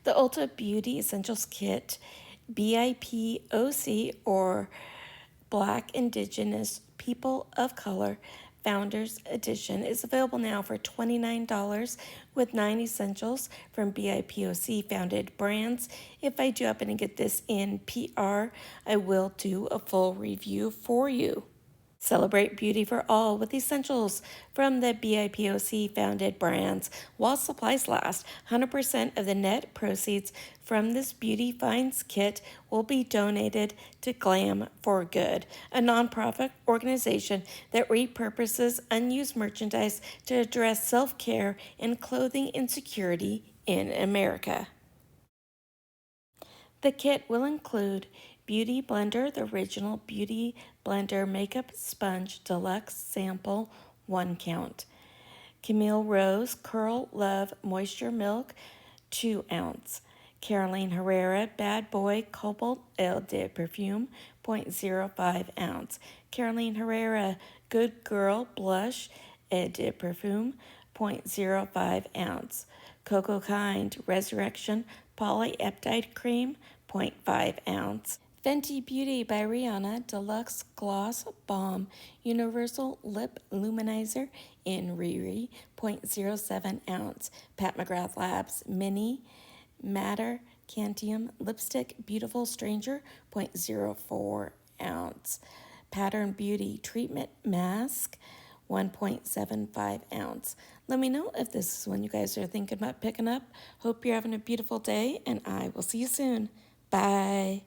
The Ulta Beauty Essentials Kit, BIPOC, or Black Indigenous People of Color Founders Edition, is available now for $29 with 9 essentials from BIPOC founded brands. If I do happen to get this in PR, I will do a full review for you. Celebrate beauty for all with essentials from the BIPOC founded brands while supplies last. 100% of the net proceeds from this Beauty Finds kit will be donated to Glam for Good, a nonprofit organization that repurposes unused merchandise to address self-care and clothing insecurity in America. The kit will include Beauty Blender, the original Beauty Blender Makeup Sponge Deluxe Sample 1 count. Camille Rose Curl Love Moisture Milk 2 ounce. Caroline Herrera Bad Boy Cobalt Eau de Perfume 0.05 ounce. Caroline Herrera Good Girl Blush Eau de Perfume 0.05 ounce. Coco Kind Resurrection Polypeptide Cream 0.5 ounce. Fenty Beauty by Rihanna Deluxe Gloss Balm Universal Lip Luminizer in Riri 0.07 ounce. Pat McGrath Labs Mini Matter Cantium Lipstick Beautiful Stranger 0.04 ounce. Pattern Beauty Treatment Mask 1.75 ounce. Let me know if this is one you guys are thinking about picking up. Hope you're having a beautiful day, and I will see you soon. Bye.